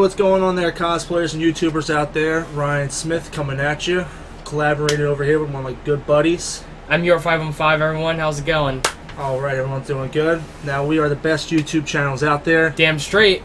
what's going on there, cosplayers and YouTubers out there? Ryan Smith coming at you. Collaborated over here with one of my good buddies. I'm your 515, everyone. How's it going? Alright, everyone's doing good. Now, we are the best YouTube channels out there. Damn straight.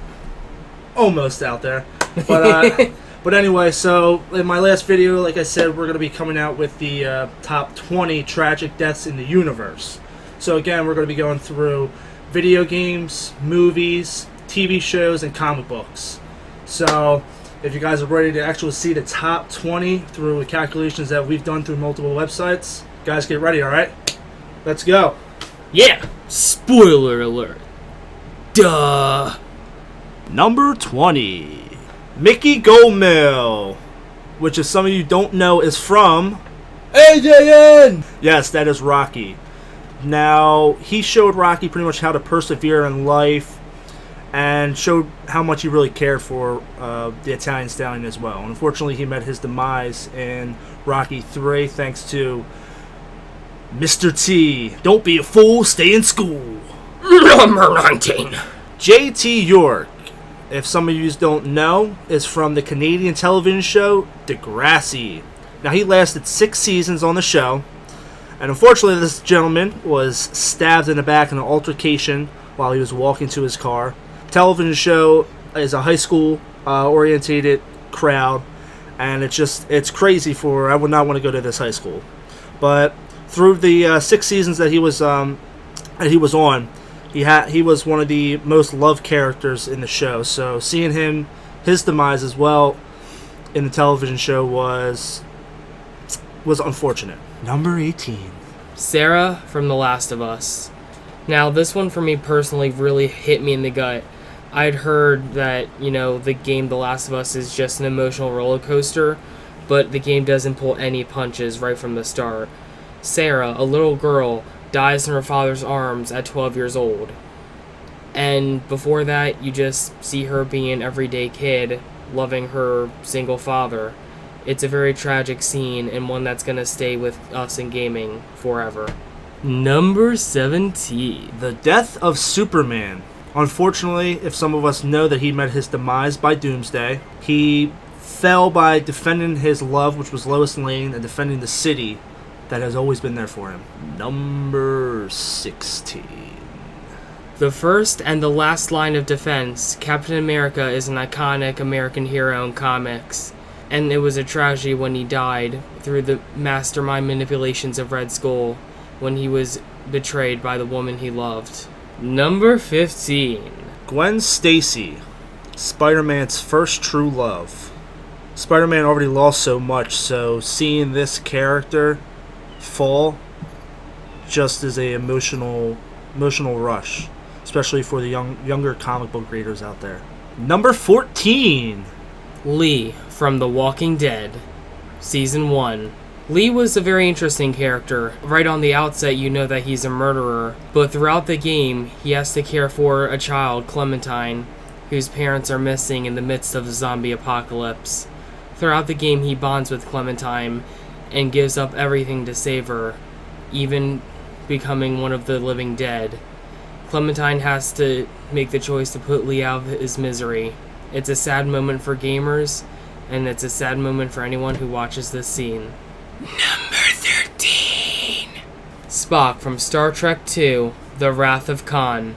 Almost out there. But anyway, so in my last video, like I said, we're going to be coming out with the top 20 tragic deaths in the universe. So again, we're going to be going through video games, movies, TV shows, and comic books. So if you guys are ready to actually see the top 20 through the calculations that we've done through multiple websites, guys, get ready, alright? Let's go. Yeah. Spoiler alert. Duh. Number 20. Mickey Gomel, which, if some of you don't know, is from AJN. Yes, that is Rocky. Now, he showed Rocky pretty much how to persevere in life and showed how much he really cared for the Italian stallion as well. Unfortunately, he met his demise in Rocky 3 thanks to Mr. T. Don't be a fool, stay in school. Number 19. J.T. York, if some of you don't know, is from the Canadian television show Degrassi. Now, he lasted 6 seasons on the show, and unfortunately this gentleman was stabbed in the back in an altercation while he was walking to his car. The television show is a high school orientated crowd, and it's crazy I would not want to go to this high school. But through the 6 seasons that he was on, he was one of the most loved characters in the show. So seeing his demise as well in the television show was unfortunate. Number 18. Sarah from The Last of Us. Now, this one for me personally really hit me in the gut. I'd heard that, the game The Last of Us is just an emotional roller coaster, but the game doesn't pull any punches right from the start. Sarah, a little girl, dies in her father's arms at 12 years old. And before that, you just see her being an everyday kid, loving her single father. It's a very tragic scene, and one that's going to stay with us in gaming forever. Number 17. The death of Superman. Unfortunately, if some of us know that he met his demise by Doomsday, he fell by defending his love, which was Lois Lane, and defending the city that has always been there for him. Number 16. The first and the last line of defense. Captain America is an iconic American hero in comics, and it was a tragedy when he died through the mastermind manipulations of Red Skull when he was betrayed by the woman he loved. Number 15. Gwen Stacy, Spider-Man's first true love. Spider-Man already lost so much, so seeing this character fall just is a emotional rush, especially for the younger comic book readers out there. Number 14. Lee from The Walking Dead, Season 1. Lee was a very interesting character. Right on the outset, you know that he's a murderer, but throughout the game, he has to care for a child, Clementine, whose parents are missing in the midst of the zombie apocalypse. Throughout the game, he bonds with Clementine and gives up everything to save her, even becoming one of the living dead. Clementine has to make the choice to put Lee out of his misery. It's a sad moment for gamers, and it's a sad moment for anyone who watches this scene. Number 13. Spock from Star Trek II, The Wrath of Khan.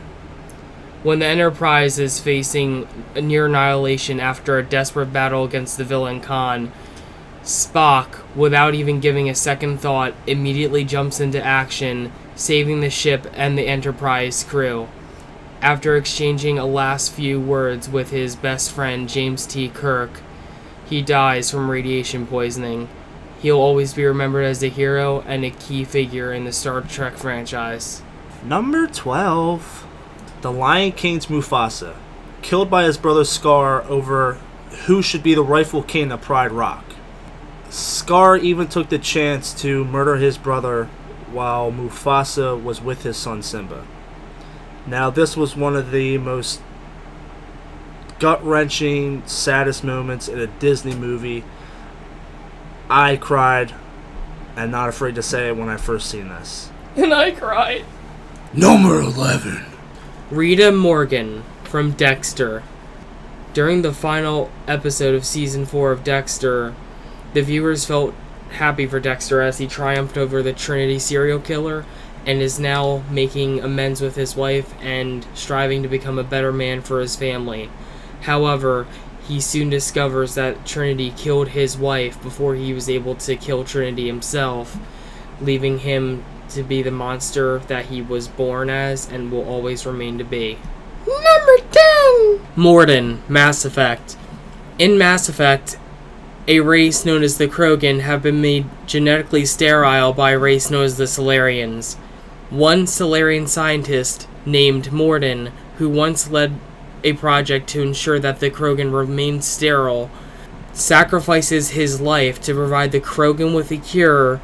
When the Enterprise is facing near annihilation after a desperate battle against the villain Khan, Spock, without even giving a second thought, immediately jumps into action, saving the ship and the Enterprise crew. After exchanging a last few words with his best friend James T. Kirk, he dies from radiation poisoning. He'll always be remembered as a hero and a key figure in the Star Trek franchise. Number 12. The Lion King's Mufasa, killed by his brother Scar over who should be the rightful king of Pride Rock. Scar even took the chance to murder his brother while Mufasa was with his son Simba. Now, this was one of the most gut-wrenching, saddest moments in a Disney movie. I cried, and not afraid to say it when I first seen this. And I cried. Number 11. Rita Morgan from Dexter. During the final episode of Season 4 of Dexter, the viewers felt happy for Dexter as he triumphed over the Trinity serial killer and is now making amends with his wife and striving to become a better man for his family. However, he soon discovers that Trinity killed his wife before he was able to kill Trinity himself, leaving him to be the monster that he was born as and will always remain to be. Number 10! Morden, Mass Effect. In Mass Effect, a race known as the Krogan have been made genetically sterile by a race known as the Solarians. One Solarian scientist named Morden, who once led a project to ensure that the Krogan remained sterile, sacrifices his life to provide the Krogan with a cure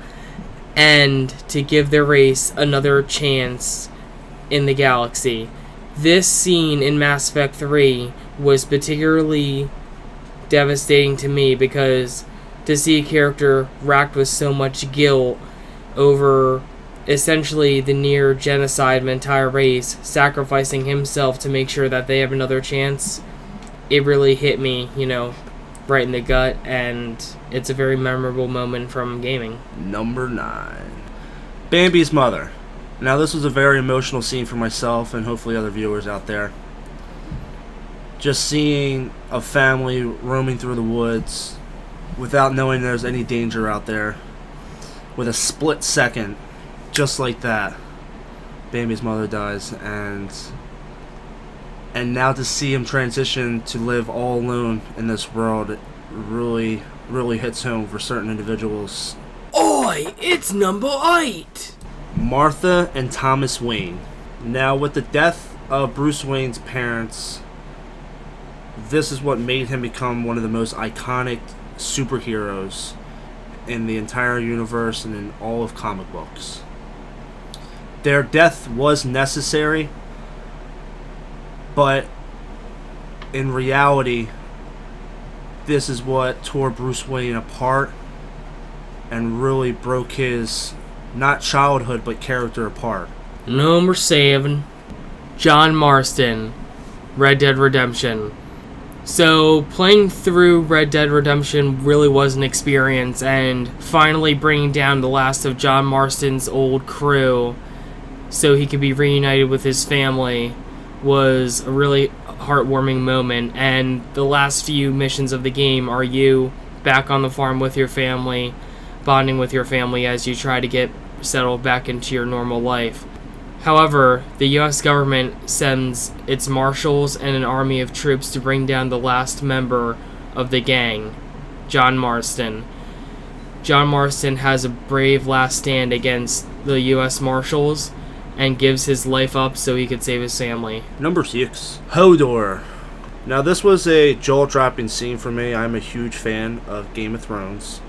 and to give their race another chance in the galaxy. This scene in Mass Effect 3 was particularly devastating to me because to see a character racked with so much guilt over essentially the near genocide of an entire race, sacrificing himself to make sure that they have another chance, it really hit me, right in the gut, and it's a very memorable moment from gaming. Number 9. Bambi's Mother. Now, this was a very emotional scene for myself and hopefully other viewers out there. Just seeing a family roaming through the woods without knowing there's any danger out there, with a split second, just like that, Bambi's mother dies, and now to see him transition to live all alone in this world, it really, really hits home for certain individuals. Oi, it's number 8! Martha and Thomas Wayne. Now, with the death of Bruce Wayne's parents, this is what made him become one of the most iconic superheroes in the entire universe and in all of comic books. Their death was necessary, but in reality, this is what tore Bruce Wayne apart and really broke his, not childhood, but character apart. Number 7. John Marston, Red Dead Redemption. So, playing through Red Dead Redemption really was an experience, and finally bringing down the last of John Marston's old crew so he could be reunited with his family was a really heartwarming moment. And the last few missions of the game are you back on the farm with your family, bonding with your family as you try to get settled back into your normal life. However, the US government sends its marshals and an army of troops to bring down the last member of the gang, John Marston. John Marston has a brave last stand against the US Marshals and gives his life up so he could save his family. Number 6. Hodor. Now, this was a jaw-dropping scene for me. I'm a huge fan of Game of Thrones.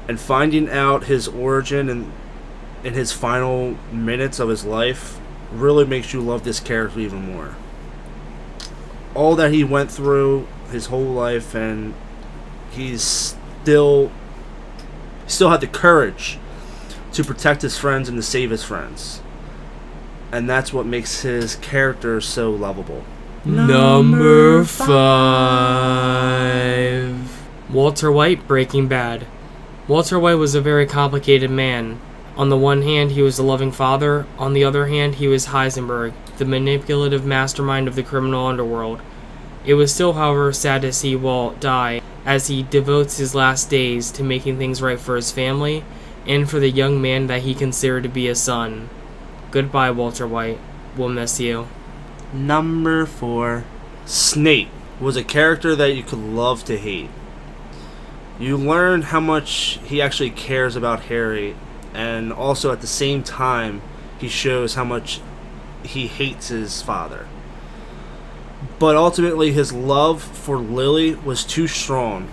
And finding out his origin and in his final minutes of his life really makes you love this character even more. All that he went through his whole life, and he's still had the courage to protect his friends and to save his friends. And that's what makes his character so lovable. Number 5. Walter White, Breaking Bad. Walter White was a very complicated man. On the one hand, he was a loving father. On the other hand, he was Heisenberg, the manipulative mastermind of the criminal underworld. It was still, however, sad to see Walt die, as he devotes his last days to making things right for his family and for the young man that he considered to be a son. Goodbye, Walter White. We'll miss you. Number 4. Snape was a character that you could love to hate. You learn how much he actually cares about Harry, and also at the same time, he shows how much he hates his father. But ultimately, his love for Lily was too strong,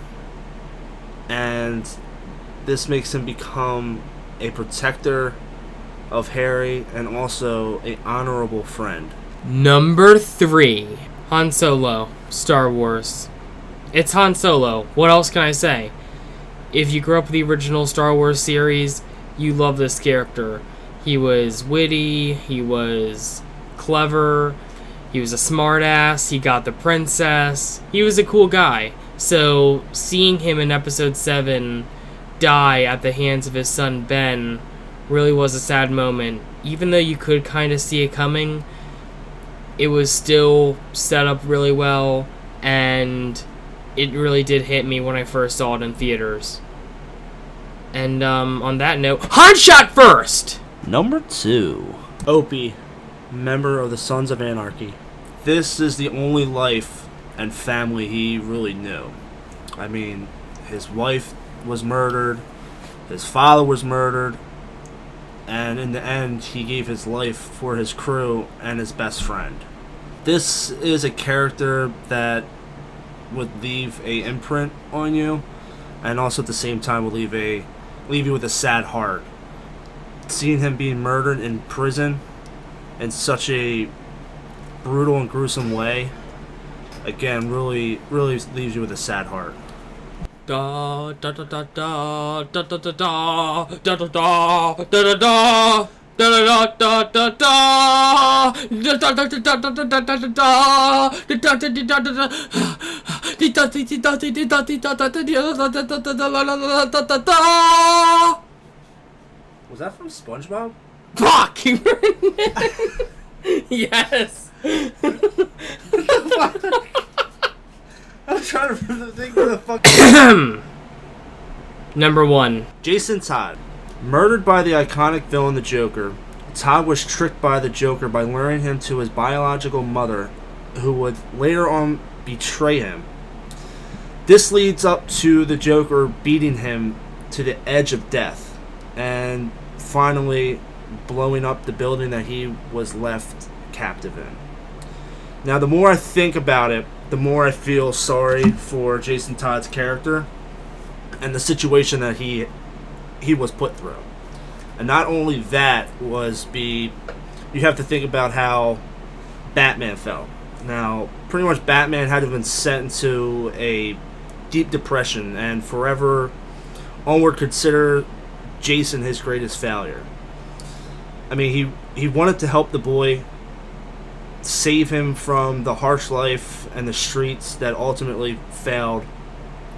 and this makes him become a protector of Harry and also an honorable friend. Number 3. Han Solo, Star Wars. It's Han Solo. What else can I say? If you grew up with the original Star Wars series, you love this character. He was witty, he was clever, He was a smartass, he got the princess, he was a cool guy. So, seeing him in episode 7 die at the hands of his son Ben really was a sad moment. Even though you could kind of see it coming, it was still set up really well, and it really did hit me when I first saw it in theaters. And on that note, hard shot first! Number 2. Opie, member of the Sons of Anarchy. This is the only life and family he really knew. I mean, his wife was murdered, his father was murdered, and in the end, he gave his life for his crew and his best friend. This is a character that would leave a imprint on you, and also at the same time would leave you with a sad heart. Seeing him being murdered in prison in such a brutal and gruesome way, again, really leaves you with a sad heart. Da da da da da da da da da da da da da da da. Was that from SpongeBob? Fuck! Yes! I was trying to think of the fuck. Number 1. Jason Todd. Murdered by the iconic villain the Joker, Todd was tricked by the Joker by luring him to his biological mother, who would later on betray him. This leads up to the Joker beating him to the edge of death, and finally blowing up the building that he was left captive in. Now, the more I think about it, the more I feel sorry for Jason Todd's character and the situation that he was put through. And not only that, you have to think about how Batman felt. Now, pretty much Batman had to have been sent into a deep depression and forever onward consider Jason his greatest failure. I mean, he wanted to help the boy, save him from the harsh life and the streets that ultimately failed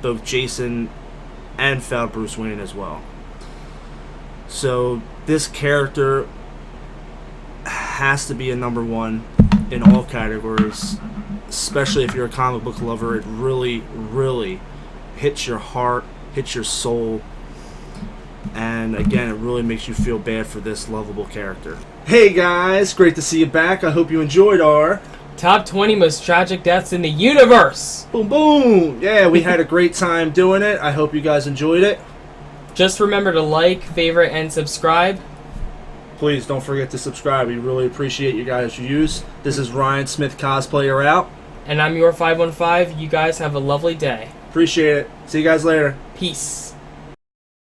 both Jason and failed Bruce Wayne as well. So this character has to be a number 1 in all categories, especially if you're a comic book lover. It really hits your heart, hits your soul, and again, it really makes you feel bad for this lovable character. Hey guys, great to see you back. I hope you enjoyed our Top 20 most tragic deaths in the universe! boom boom. Yeah, we had a great time doing it. I hope you guys enjoyed it. Just remember to like, favorite, and subscribe. Please don't forget to subscribe. We really appreciate you guys' views. This is Ryan Smith, cosplayer, out. And I'm your 515. You guys have a lovely day. Appreciate it. See you guys later. Peace.